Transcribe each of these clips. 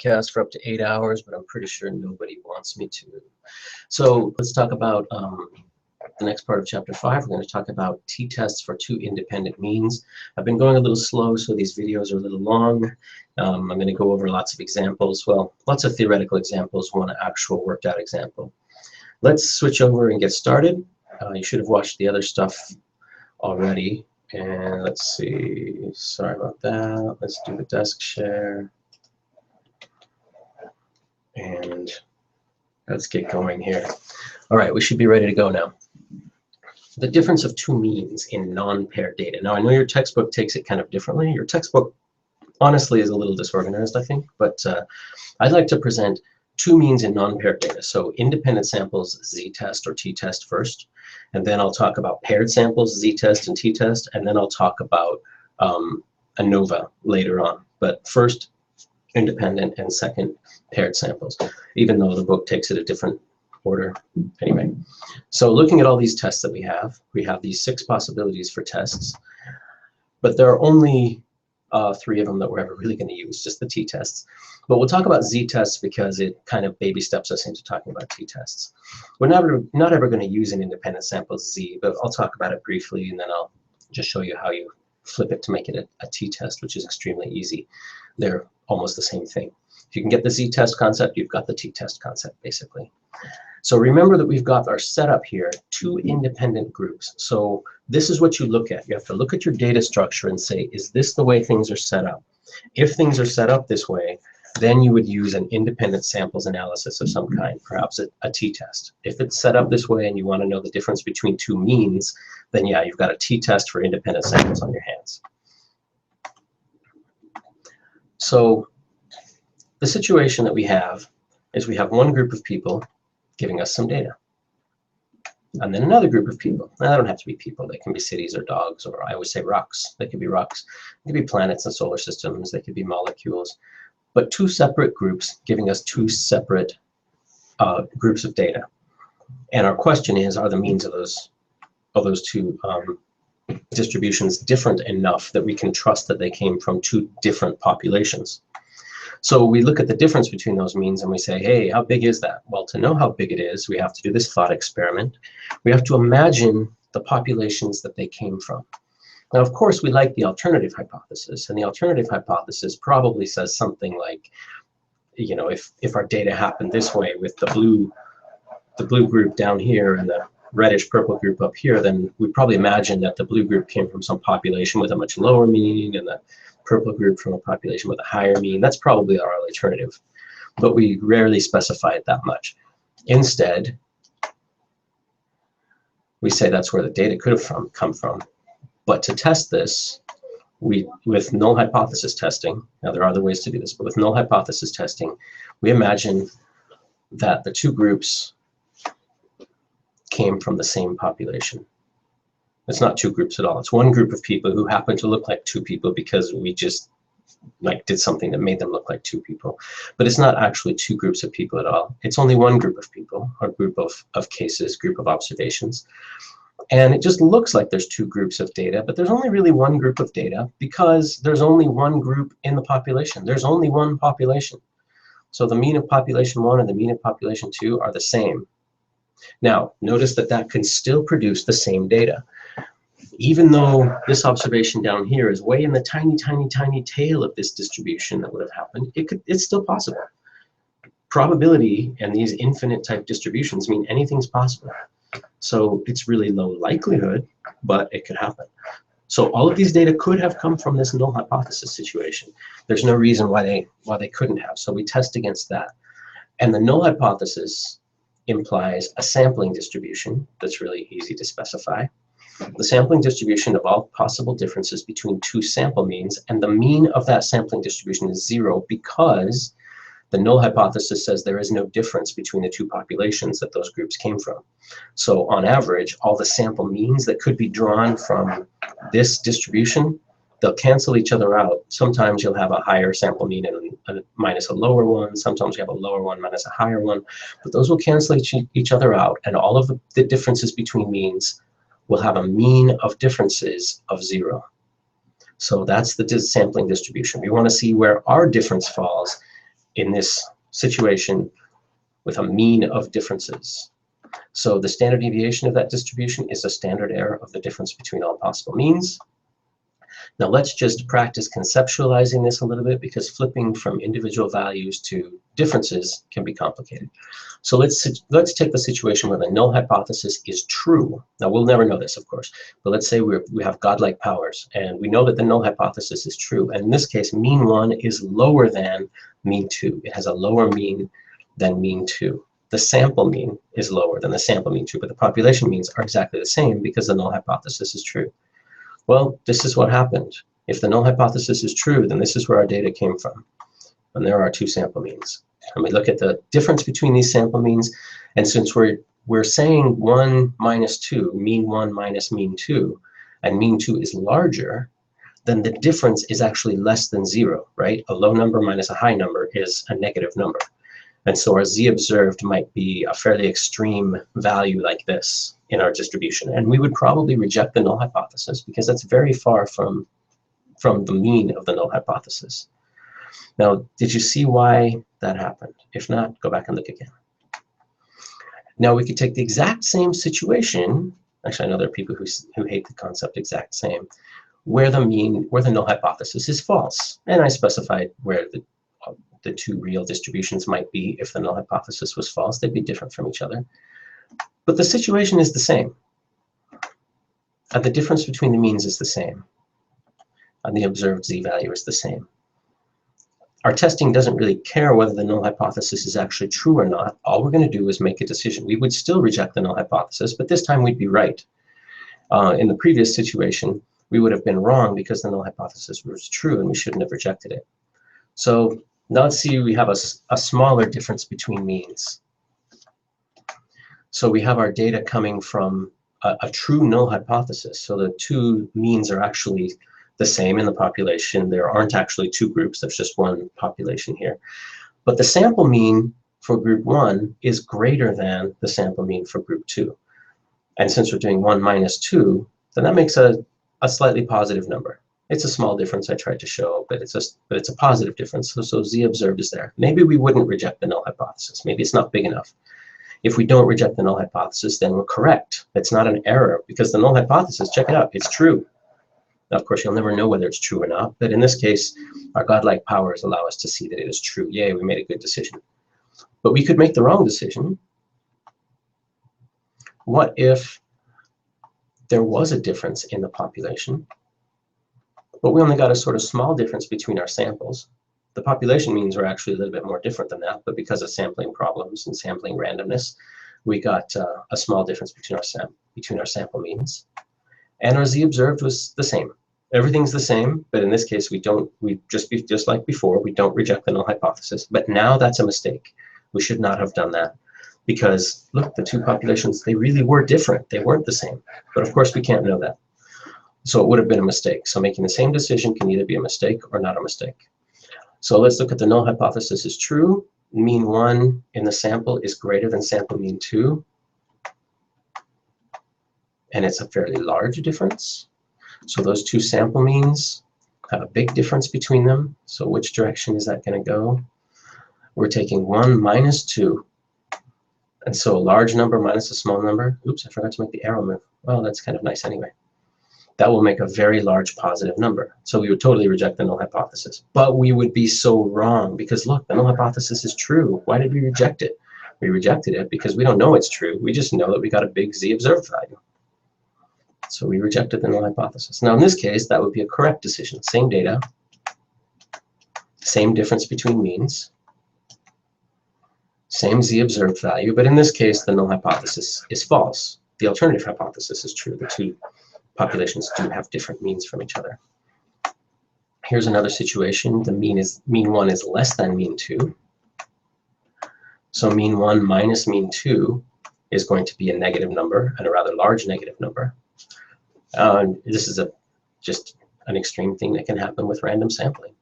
podcast for up to 8 hours, but I'm pretty sure nobody wants me to. So let's talk about the next part of chapter 5. We're going to talk about t-tests for two independent means. I've been going a little slow, so these videos are a little long. I'm going to go over lots of examples. Well, lots of theoretical examples, one actual worked out example. Let's switch over and get started. You should have watched the other stuff already. And let's see, sorry about that. Let's do the desk share. And let's get going here. All right, we should be ready to go now. The difference of two means in non-paired data. Now, I know your textbook takes it kind of differently. Your textbook, honestly, is a little disorganized, I think. But I'd like to present two means in non-paired data. So independent samples, z-test or t-test first. And then I'll talk about paired samples, z-test and t-test. And then I'll talk about ANOVA later on. But first, independent, and second, paired samples, even though the book takes it a different order. Anyway, so looking at all these tests that we have these 6 possibilities for tests, but there are only 3 of them that we're ever really going to use, just the t-tests. But we'll talk about z-tests because it kind of baby steps us into talking about t-tests. We're not ever going to use an independent sample z, but I'll talk about it briefly, and then I'll just show you how you flip it to make it a t-test, which is extremely easy. They're almost the same thing. If you can get the z-test concept, you've got the t-test concept, basically. So remember that we've got our setup here, 2 independent groups. So this is what you look at. You have to look at your data structure and say, is this the way things are set up? If things are set up this way, then you would use an independent samples analysis of some kind, perhaps a t-test. If it's set up this way and you want to know the difference between 2 means, then yeah, you've got a t-test for independent samples on your hands. So the situation that we have is we have one group of people giving us some data. And then another group of people. Now, they don't have to be people. They can be cities or dogs, or I always say rocks. They could be rocks. They could be planets and solar systems. They could be molecules. But 2 separate groups giving us 2 separate groups of data. And our question is, are the means of those 2 distributions different enough that we can trust that they came from 2 different populations? So we look at the difference between those means and we say, hey, how big is that? Well, to know how big it is, we have to do this thought experiment. We have to imagine the populations that they came from. Now, of course, we like the alternative hypothesis, and the alternative hypothesis probably says something like, you know, if our data happened this way with the blue group down here and the reddish purple group up here, then we probably imagine that the blue group came from some population with a much lower mean and the purple group from a population with a higher mean. That's probably our alternative, but we rarely specify it that much. Instead, we say that's where the data could have come from. But to test this, with null hypothesis testing, now there are other ways to do this, but with null hypothesis testing, we imagine that the 2 groups came from the same population. It's not 2 groups at all. It's one group of people who happen to look like 2 people because we just did something that made them look like 2 people. But it's not actually 2 groups of people at all. It's only one group of people, or group of cases, group of observations. And it just looks like there's 2 groups of data, but there's only really one group of data because there's only one group in the population. There's only one population. So the mean of population 1 and the mean of population 2 are the same. Now, notice that can still produce the same data. Even though this observation down here is way in the tiny, tiny, tiny tail of this distribution that would have happened, it's still possible. Probability and these infinite type distributions mean anything's possible. So it's really low likelihood, but it could happen. So all of these data could have come from this null hypothesis situation. There's no reason why they couldn't have. So we test against that. And the null hypothesis implies a sampling distribution that's really easy to specify. The sampling distribution of all possible differences between 2 sample means, and the mean of that sampling distribution is 0 because the null hypothesis says there is no difference between the 2 populations that those groups came from. So on average, all the sample means that could be drawn from this distribution, they'll cancel each other out. Sometimes you'll have a higher sample mean and minus a lower one. Sometimes you have a lower one minus a higher one. But those will cancel each other out, and all of the differences between means will have a mean of differences of 0. So that's the sampling distribution. We want to see where our difference falls in this situation with a mean of differences. So the standard deviation of that distribution is a standard error of the difference between all possible means. Now let's just practice conceptualizing this a little bit, because flipping from individual values to differences can be complicated. So let's take the situation where the null hypothesis is true. Now we'll never know this, of course, but let's say we have godlike powers, and we know that the null hypothesis is true. And in this case, mean 1 is lower than mean 2. It has a lower mean than mean 2. The sample mean is lower than the sample mean 2, but the population means are exactly the same because the null hypothesis is true. Well, this is what happened. If the null hypothesis is true, then this is where our data came from. And there are 2 sample means. And we look at the difference between these sample means, and since we're saying 1 minus 2, mean 1 minus mean 2, and mean 2 is larger, then the difference is actually less than 0, right? A low number minus a high number is a negative number. And so our z observed might be a fairly extreme value like this in our distribution. And we would probably reject the null hypothesis because that's very far from the mean of the null hypothesis. Now, did you see why that happened? If not, go back and look again. Now we could take the exact same situation. Actually, I know there are people who hate the concept exact same, where the null hypothesis is false. And I specified where the 2 real distributions might be. If the null hypothesis was false, they'd be different from each other. But the situation is the same. And the difference between the means is the same. And the observed z-value is the same. Our testing doesn't really care whether the null hypothesis is actually true or not. All we're going to do is make a decision. We would still reject the null hypothesis, but this time we'd be right. In the previous situation, we would have been wrong because the null hypothesis was true and we shouldn't have rejected it. So now let's see, we have a smaller difference between means. So we have our data coming from a true null hypothesis. So the 2 means are actually the same in the population. There aren't actually 2 groups, there's just 1 population here. But the sample mean for group 1 is greater than the sample mean for group 2. And since we're doing 1 minus 2, then that makes a slightly positive number. It's a small difference I tried to show, but it's a positive difference. So z observed is there. Maybe we wouldn't reject the null hypothesis. Maybe it's not big enough. If we don't reject the null hypothesis, then we're correct. It's not an error because the null hypothesis, check it out, it's true. Now, of course, you'll never know whether it's true or not, but in this case, our godlike powers allow us to see that it is true. Yay, we made a good decision. But we could make the wrong decision. What if there was a difference in the population, but we only got a sort of small difference between our samples? The population means were actually a little bit more different than that, but because of sampling problems and sampling randomness, we got a small difference between our sample means. And our z observed was the same. Everything's the same, but in this case, just like before, we don't reject the null hypothesis. But now that's a mistake. We should not have done that because look, the 2 populations, they really were different. They weren't the same. But of course, we can't know that. So it would have been a mistake. So making the same decision can either be a mistake or not a mistake. So let's look at the null hypothesis is true. Mean 1 in the sample is greater than sample mean 2. And it's a fairly large difference. So those 2 sample means have a big difference between them. So which direction is that going to go? We're taking 1 minus 2. And so a large number minus a small number. Oops, I forgot to make the arrow move. Well, that's kind of nice anyway. That will make a very large positive number. So we would totally reject the null hypothesis. But we would be so wrong because look, the null hypothesis is true. Why did we reject it? We rejected it because we don't know it's true. We just know that we got a big z observed value. So we rejected the null hypothesis. Now in this case, that would be a correct decision. Same data, same difference between means, same z observed value, but in this case, the null hypothesis is false. The alternative hypothesis is true. The 2 populations do have different means from each other. Here's another situation. The mean 1 is less than mean 2. So mean 1 minus mean 2 is going to be a negative number, and a rather large negative number. This is just an extreme thing that can happen with random sampling.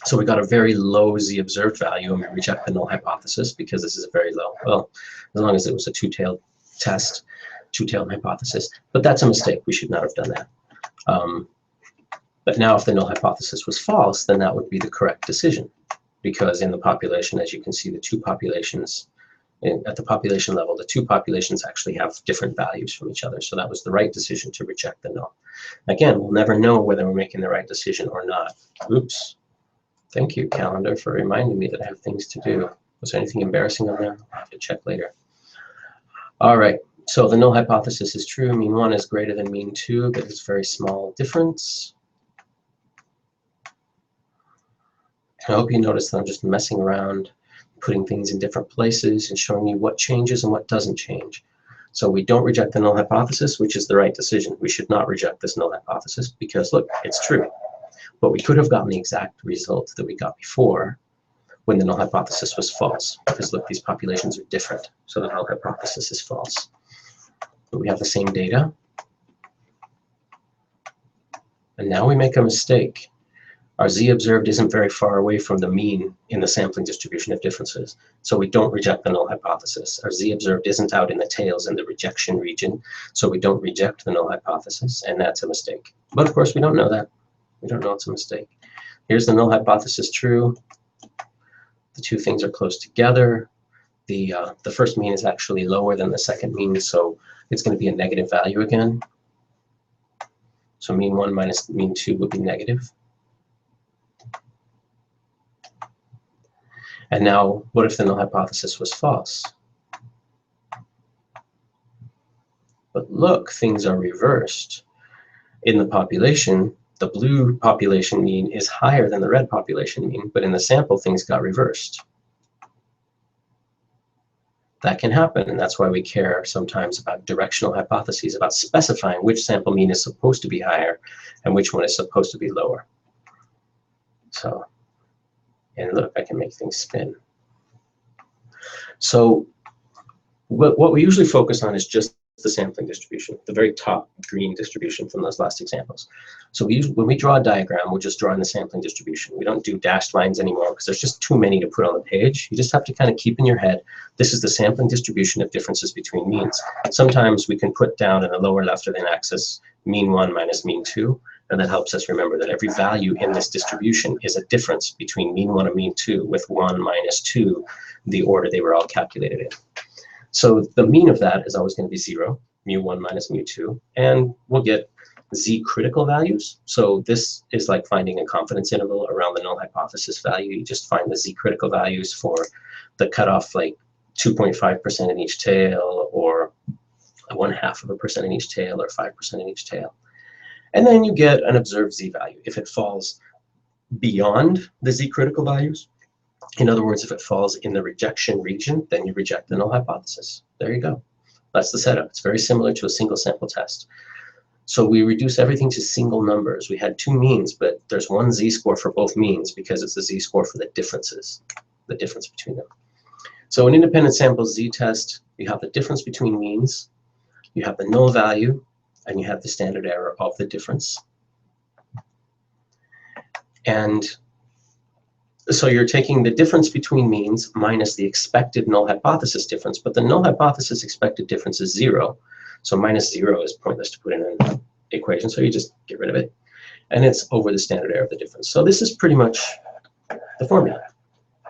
So we got a very low z observed value, and we reject the null hypothesis because this is a very low. Well, as long as it was a two-tailed test, two-tailed hypothesis. But that's a mistake. We should not have done that. But now if the null hypothesis was false, then that would be the correct decision. because in the population, as you can see, the two populations, at the population level, the two populations actually have different values from each other. So that was the right decision to reject the null. Again, we'll never know whether we're making the right decision or not. Oops. Thank you, calendar, for reminding me that I have things to do. Was there anything embarrassing on there? I'll have to check later. All right, so the null hypothesis is true. Mean 1 is greater than mean 2, but it's a very small difference. I hope you notice that I'm just messing around, putting things in different places and showing you what changes and what doesn't change. So we don't reject the null hypothesis, which is the right decision. We should not reject this null hypothesis because, look, it's true. But we could have gotten the exact result that we got before when the null hypothesis was false. Because, look, these populations are different, so the null hypothesis is false. But we have the same data. And now we make a mistake. Our z observed isn't very far away from the mean in the sampling distribution of differences. So we don't reject the null hypothesis. Our z observed isn't out in the tails in the rejection region. So we don't reject the null hypothesis, and that's a mistake. But of course, we don't know that. We don't know it's a mistake. Here's the null hypothesis true. The two things are close together. The first mean is actually lower than the second mean, so it's going to be a negative value again. So mean 1 minus mean 2 would be negative. And now, what if the null hypothesis was false? But look, things are reversed. In the population, the blue population mean is higher than the red population mean, but in the sample, things got reversed. That can happen, and that's why we care sometimes about directional hypotheses, about specifying which sample mean is supposed to be higher and which one is supposed to be lower. So, and look, I can make things spin. So what we usually focus on is just the sampling distribution, the very top green distribution from those last examples. So when we draw a diagram, we're just drawing the sampling distribution. We don't do dashed lines anymore because there's just too many to put on the page. You just have to kind of keep in your head, this is the sampling distribution of differences between means. Sometimes we can put down in the lower left of the axis mean 1 minus mean 2, and that helps us remember that every value in this distribution is a difference between mean 1 and mean 2, with 1 minus 2, the order they were all calculated in. So the mean of that is always going to be 0, mu1 minus mu2, and we'll get z critical values. So this is like finding a confidence interval around the null hypothesis value. You just find the z critical values for the cutoff, like 2.5% in each tail, or 0.5% in each tail, or 5% in each tail. And then you get an observed z value. If it falls beyond the z critical values, in other words, if it falls in the rejection region, then you reject the null hypothesis. There you go. That's the setup. It's very similar to a single sample test. So we reduce everything to single numbers. We had two means, but there's one z-score for both means because it's the z-score for the differences, the difference between them. So an independent sample z-test, you have the difference between means, you have the null value, and you have the standard error of the difference. And so you're taking the difference between means minus the expected null hypothesis difference, but the null hypothesis expected difference is 0. So minus 0 is pointless to put in an equation, so you just get rid of it. And it's over the standard error of the difference. So this is pretty much the formula.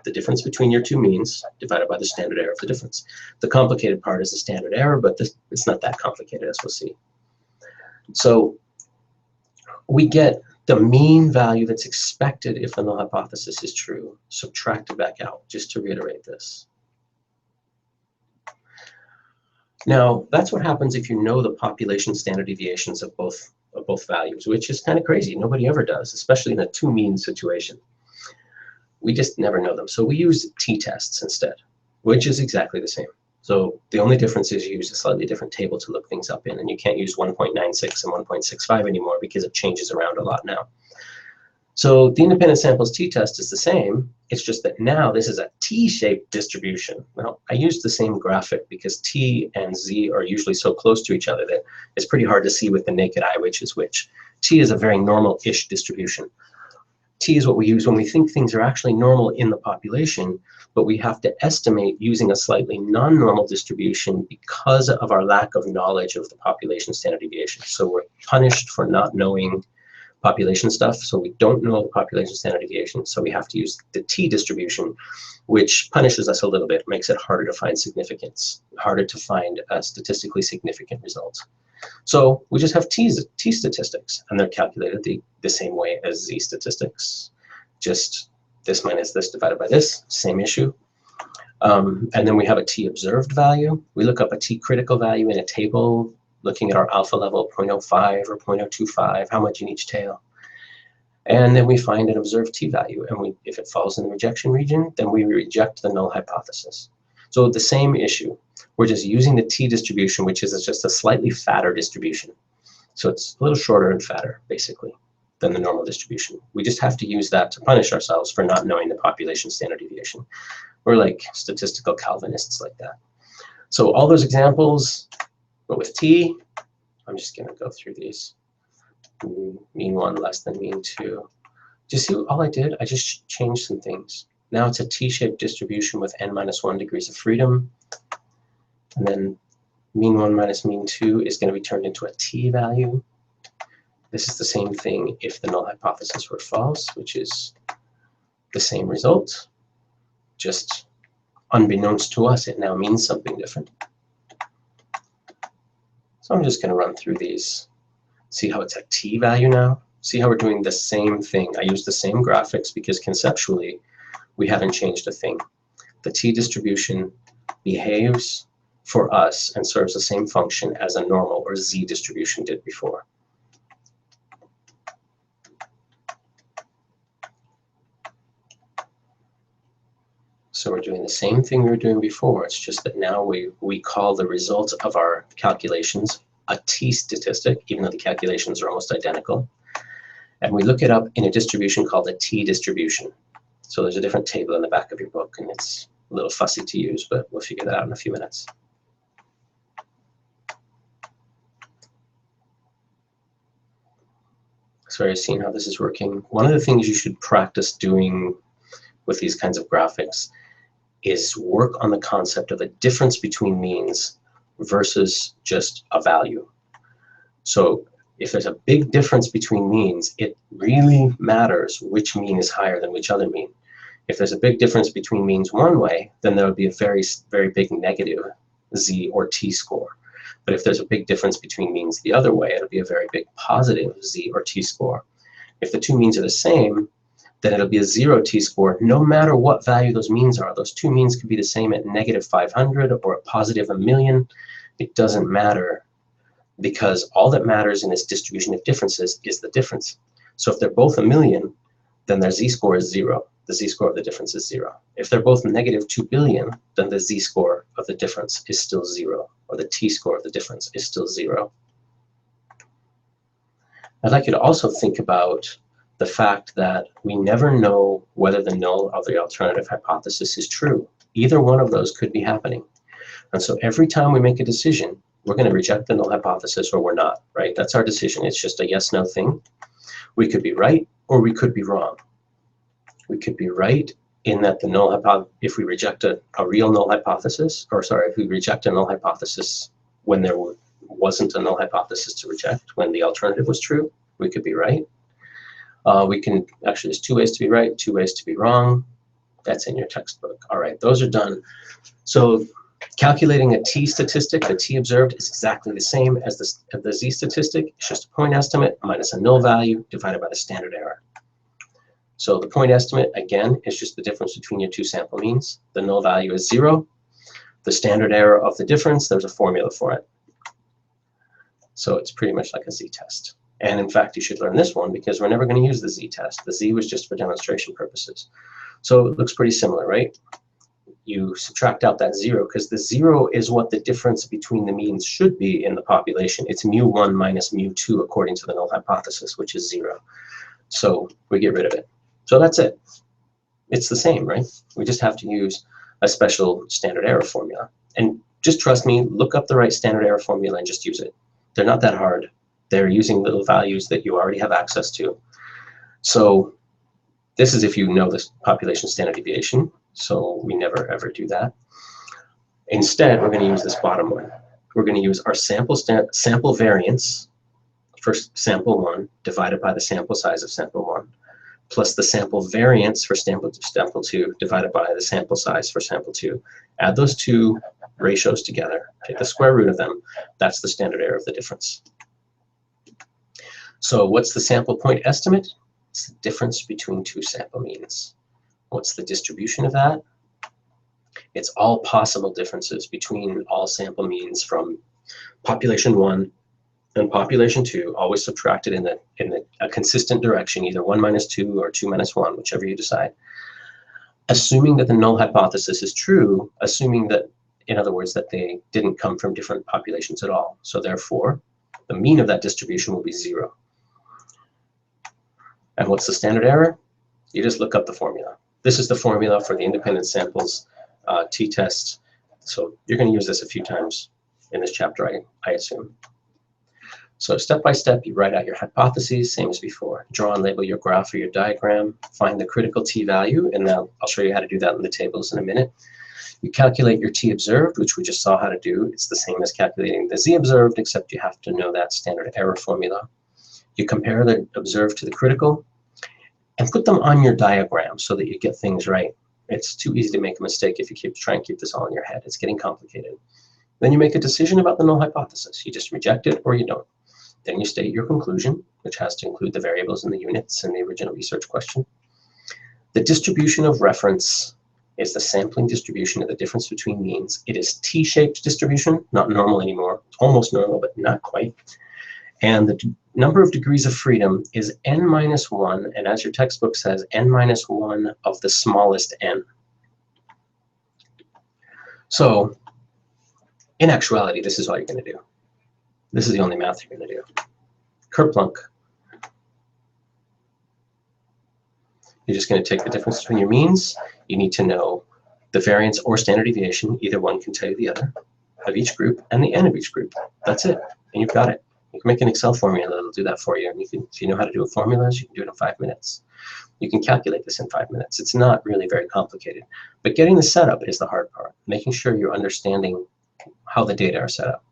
The difference between your two means divided by the standard error of the difference. The complicated part is the standard error, but it's not that complicated, as we'll see. So we get the mean value that's expected if the null hypothesis is true, subtracted back out, just to reiterate this. Now, that's what happens if you know the population standard deviations of both values, which is kind of crazy. Nobody ever does, especially in a two-mean situation. We just never know them. So we use t-tests instead, which is exactly the same. So the only difference is you use a slightly different table to look things up in, and you can't use 1.96 and 1.65 anymore because it changes around a lot now. So the independent samples t-test is the same. It's just that now this is a t-shaped distribution. Well, I used the same graphic because t and z are usually so close to each other that it's pretty hard to see with the naked eye which is which. T is a very normal-ish distribution. T is what we use when we think things are actually normal in the population, but we have to estimate using a slightly non-normal distribution because of our lack of knowledge of the population standard deviation. So we're punished for not knowing population stuff, so we don't know the population standard deviation, so we have to use the t-distribution, which punishes us a little bit, makes it harder to find significance, harder to find a statistically significant result. So we just have t-statistics, and they're calculated the same way as z-statistics, just this minus this divided by this, same issue. And then we have a t-observed value. We look up a t-critical value in a table, looking at our alpha level, 0.05 or 0.025, how much in each tail. And then we find an observed t-value, and if it falls in the rejection region, then we reject the null hypothesis. So the same issue, we're just using the t-distribution, which is just a slightly fatter distribution. So it's a little shorter and fatter, basically, than the normal distribution. We just have to use that to punish ourselves for not knowing the population standard deviation. We're like statistical Calvinists like that. So all those examples, but with t, I'm just going to go through these. Mean 1 less than mean 2. Do you see all I did? I just changed some things. Now it's a t-shaped distribution with n-1 degrees of freedom. And then mean 1 minus mean 2 is going to be turned into a t-value. This is the same thing if the null hypothesis were false, which is the same result. Just unbeknownst to us, it now means something different. So I'm just going to run through these. See how it's a t-value now? See how we're doing the same thing. I use the same graphics because conceptually, we haven't changed a thing. The t-distribution behaves for us and serves the same function as a normal or z distribution did before. So we're doing the same thing we were doing before. It's just that now we call the result of our calculations a t-statistic, even though the calculations are almost identical. And we look it up in a distribution called a t-distribution. So there's a different table in the back of your book, and it's a little fussy to use, but we'll figure that out in a few minutes. So you've seen how this is working. One of the things you should practice doing with these kinds of graphics is work on the concept of a difference between means versus just a value. So if there's a big difference between means, it really matters which mean is higher than which other mean. If there's a big difference between means one way, then there would be a very, very big negative z or t score. But if there's a big difference between means the other way, it'll be a very big positive z or t score. If the two means are the same, then it'll be a 0 t-score, no matter what value those means are. Those two means could be the same at -500 or a positive 1,000,000. It doesn't matter, because all that matters in this distribution of differences is the difference. So if they're both 1,000,000, then their z-score is 0. The z-score of the difference is 0. If they're both -2 billion, then the z-score of the difference is still 0, or the t-score of the difference is still 0. I'd like you to also think about the fact that we never know whether the null or the alternative hypothesis is true. Either one of those could be happening. And so every time we make a decision, we're going to reject the null hypothesis or we're not, right? That's our decision. It's just a yes-no thing. We could be right or we could be wrong. We could be right in that the null hypothesis, if we reject a real null hypothesis, or sorry, if we reject a null hypothesis when there wasn't a null hypothesis to reject, when the alternative was true, we could be right. We can, actually, there's 2 ways to be right, 2 ways to be wrong. That's in your textbook. All right, those are done. So calculating a t-statistic, the t-observed, is exactly the same as the z-statistic. It's just a point estimate minus a null value divided by the standard error. So the point estimate, again, is just the difference between your two sample means. The null value is 0. The standard error of the difference, there's a formula for it. So it's pretty much like a z-test. And in fact, you should learn this one because we're never going to use the z-test. The z was just for demonstration purposes. So it looks pretty similar, right? You subtract out that 0 because the 0 is what the difference between the means should be in the population. It's mu1 minus mu2 according to the null hypothesis, which is 0. So we get rid of it. So that's it. It's the same, right? We just have to use a special standard error formula. And just trust me, look up the right standard error formula and just use it. They're not that hard. They're using little values that you already have access to. So this is if you know this population standard deviation. So we never ever do that. Instead, we're going to use this bottom one. We're going to use our sample variance for sample 1 divided by the sample size of sample 1 plus the sample variance for sample 2 divided by the sample size for sample 2. Add those two ratios together, take the square root of them. That's the standard error of the difference. So what's the sample point estimate? It's the difference between two sample means. What's the distribution of that? It's all possible differences between all sample means from population 1 and population 2, always subtracted in a consistent direction, either 1 minus 2 or 2 minus 1, whichever you decide. Assuming that the null hypothesis is true, assuming that, in other words, that they didn't come from different populations at all. So therefore, the mean of that distribution will be 0. And what's the standard error? You just look up the formula. This is the formula for the independent samples t-test. So you're going to use this a few times in this chapter, I assume. So step by step, you write out your hypotheses, same as before. Draw and label your graph or your diagram. Find the critical t-value, and now I'll show you how to do that in the tables in a minute. You calculate your t observed, which we just saw how to do. It's the same as calculating the z observed, except you have to know that standard error formula. You compare the observed to the critical, and put them on your diagram so that you get things right. It's too easy to make a mistake if you try and keep this all in your head. It's getting complicated. Then you make a decision about the null hypothesis. You just reject it or you don't. Then you state your conclusion, which has to include the variables and the units in the original research question. The distribution of reference is the sampling distribution of the difference between means. It is t-shaped distribution, not normal anymore. Almost normal, but not quite. And the number of degrees of freedom is n minus 1, and as your textbook says, n minus 1 of the smallest n. So, in actuality, this is all you're going to do. This is the only math you're going to do. Kerplunk. You're just going to take the difference between your means. You need to know the variance or standard deviation, either one can tell you the other, of each group, and the n of each group. That's it, and you've got it. You can make an Excel formula that'll do that for you, and if you know how to do formulas, you can do it in 5 minutes. You can calculate this in 5 minutes. It's not really very complicated, but getting the setup is the hard part, making sure you're understanding how the data are set up.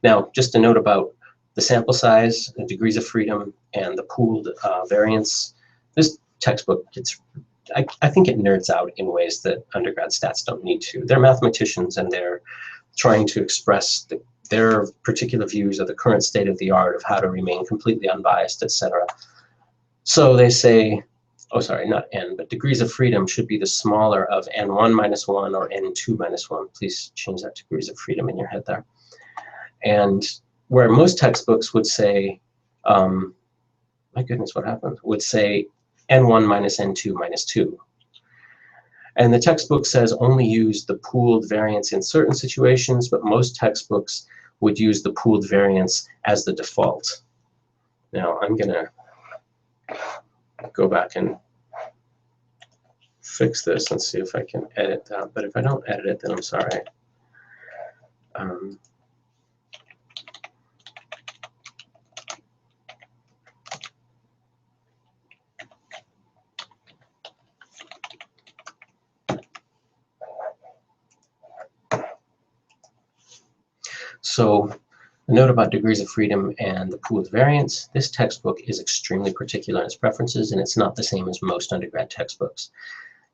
Now, just a note about the sample size, the degrees of freedom, and the pooled variance. This textbook, I think it nerds out in ways that undergrad stats don't need to. They're mathematicians, and they're trying to express their particular views of the current state of the art of how to remain completely unbiased, etc. So they say, oh, sorry, not n, but degrees of freedom should be the smaller of n1 minus 1 or n2 minus 1. Please change that to degrees of freedom in your head there. And where most textbooks would say, my goodness, what happened? Would say n1 minus n2 minus 2. And the textbook says only use the pooled variance in certain situations, but most textbooks would use the pooled variance as the default. Now I'm going to go back and fix this and see if I can edit that. But if I don't edit it, then I'm sorry. So a note about degrees of freedom and the pooled variance. This textbook is extremely particular in its preferences, and it's not the same as most undergrad textbooks.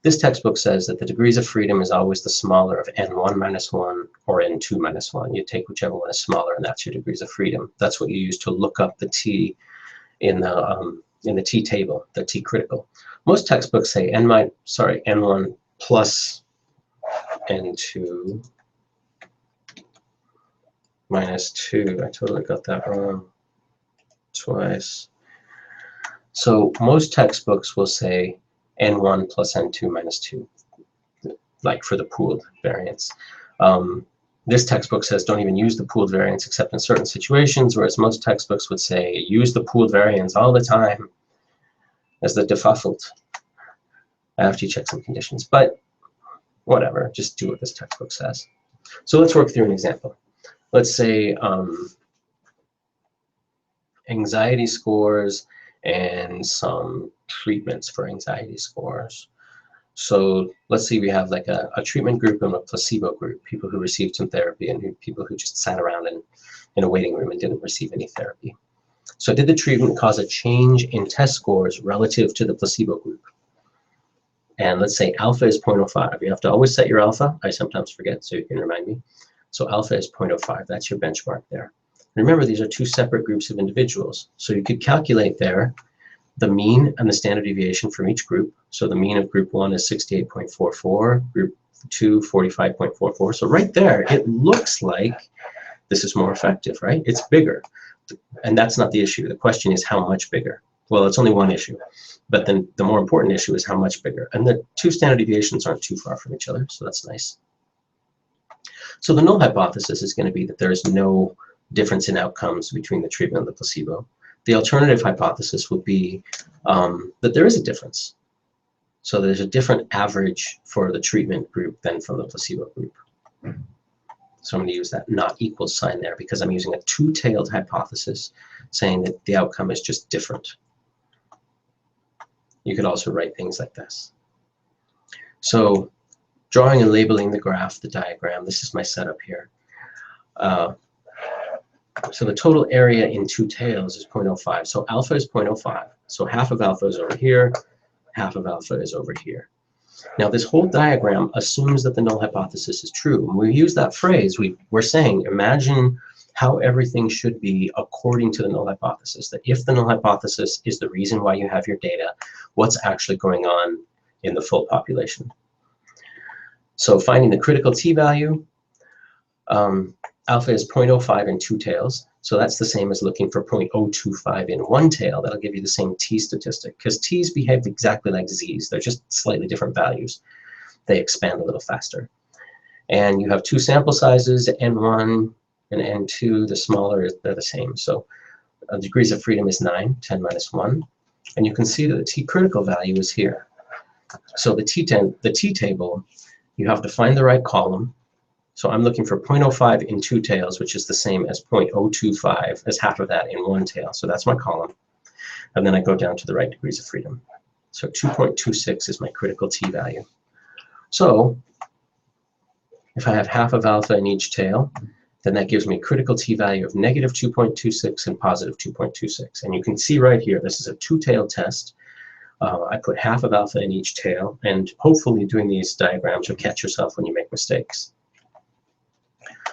This textbook says that the degrees of freedom is always the smaller of n1 minus 1 or n2 minus 1. You take whichever one is smaller, and that's your degrees of freedom. That's what you use to look up the t in the t table, the t critical. Most textbooks say n1 plus n2 minus 2. I totally got that wrong twice. So most textbooks will say n1 plus n2 minus 2, like for the pooled variance. This textbook says don't even use the pooled variance except in certain situations, whereas most textbooks would say use the pooled variance all the time as the default after you check some conditions. But whatever, just do what this textbook says. So let's work through an example. Let's say anxiety scores and some treatments for anxiety scores. So let's say we have like a treatment group and a placebo group, people who received some therapy and people who just sat around in a waiting room and didn't receive any therapy. So did the treatment cause a change in test scores relative to the placebo group? And let's say alpha is 0.05. You have to always set your alpha. I sometimes forget, so you can remind me. So alpha is 0.05. That's your benchmark there. Remember, these are two separate groups of individuals. So you could calculate there the mean and the standard deviation from each group. So the mean of group 1 is 68.44, group 2, 45.44. So right there, it looks like this is more effective, right? It's bigger. And that's not the issue. The question is how much bigger? Well, it's only one issue. But then the more important issue is how much bigger. And the two standard deviations aren't too far from each other, so that's nice. So the null hypothesis is going to be that there is no difference in outcomes between the treatment and the placebo. The alternative hypothesis would be that there is a difference. So there's a different average for the treatment group than from the placebo group. So I'm going to use that not equal sign there because I'm using a two-tailed hypothesis saying that the outcome is just different. You could also write things like this. So drawing and labeling the graph, the diagram, this is my setup here. So the total area in two tails is 0.05. So alpha is 0.05. So half of alpha is over here, half of alpha is over here. Now this whole diagram assumes that the null hypothesis is true. When we use that phrase, we're saying, imagine how everything should be according to the null hypothesis, that if the null hypothesis is the reason why you have your data, what's actually going on in the full population. So finding the critical t-value, alpha is 0.05 in two tails, so that's the same as looking for 0.025 in one tail. That'll give you the same t statistic, because t's behave exactly like z's. They're just slightly different values. They expand a little faster. And you have two sample sizes, n1 and n2. The smaller, they're the same. So degrees of freedom is 9, 10 minus 1. And you can see that the t-critical value is here. So the t-table, you have to find the right column. So I'm looking for 0.05 in two tails, which is the same as 0.025, as half of that in one tail. So that's my column. And then I go down to the right degrees of freedom. So 2.26 is my critical t-value. So if I have half of alpha in each tail, then that gives me a critical t-value of negative 2.26 and positive 2.26. And you can see right here, this is a two-tailed test. I put half of alpha in each tail, and hopefully doing these diagrams you'll catch yourself when you make mistakes.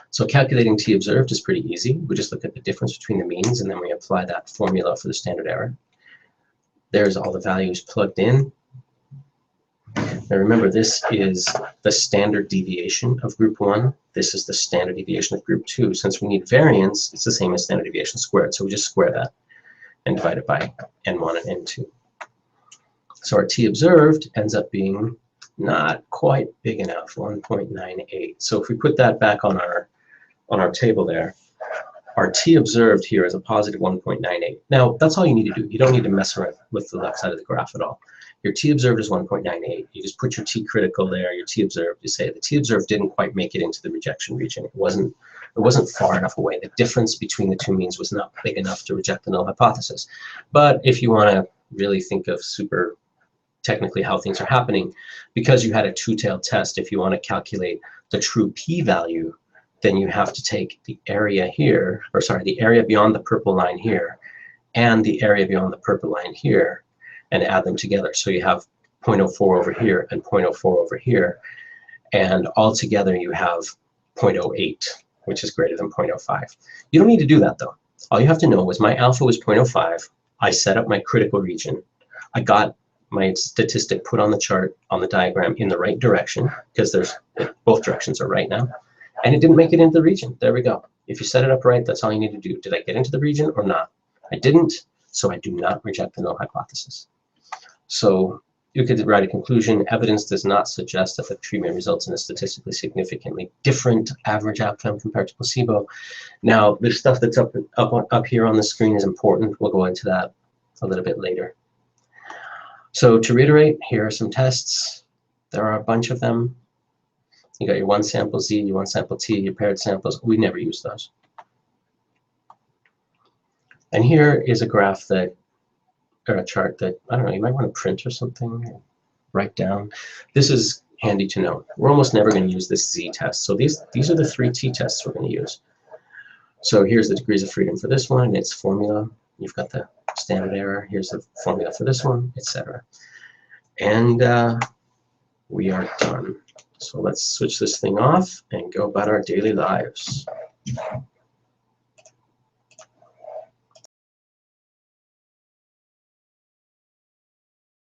So calculating t observed is pretty easy. We just look at the difference between the means, and then we apply that formula for the standard error. There's all the values plugged in. Now remember, this is the standard deviation of group 1. This is the standard deviation of group 2. Since we need variance, it's the same as standard deviation squared. So we just square that and divide it by n1 and n2. So our t observed ends up being not quite big enough, 1.98. So if we put that back on our table there, our t observed here is a positive 1.98. Now, that's all you need to do. You don't need to mess around with the left side of the graph at all. Your t observed is 1.98. You just put your t critical there, your t observed. You say the t observed didn't quite make it into the rejection region. It wasn't far enough away. The difference between the two means was not big enough to reject the null hypothesis. But if you want to really think of super technically how things are happening, because you had a two-tailed test, if you want to calculate the true p-value, then you have to take the area here, or sorry, the area beyond the purple line here, and the area beyond the purple line here, and add them together. So you have 0.04 over here and 0.04 over here, and all together you have 0.08, which is greater than 0.05. You don't need to do that though. All you have to know was my alpha was 0.05. I set up my critical region. I got my statistic put on the chart, on the diagram, in the right direction, because both directions are right now, and it didn't make it into the region. There we go. If you set it up right, that's all you need to do. Did I get into the region or not? I didn't, so I do not reject the null hypothesis. So you could write a conclusion. Evidence does not suggest that the treatment results in a statistically significantly different average outcome compared to placebo. Now, the stuff that's up here on the screen is important. We'll go into that a little bit later. So to reiterate, here are some tests. There are a bunch of them. You got your one sample Z, your one sample T, your paired samples. We never use those. And here is a graph that, or a chart that, I don't know, you might want to print or something, or write down. This is handy to know. We're almost never going to use this Z test. So these are the three T tests we're going to use. So here's the degrees of freedom for this one and its formula. you've got the standard error. Here's the formula for this one, etc. And we are done. So let's switch this thing off and go about our daily lives.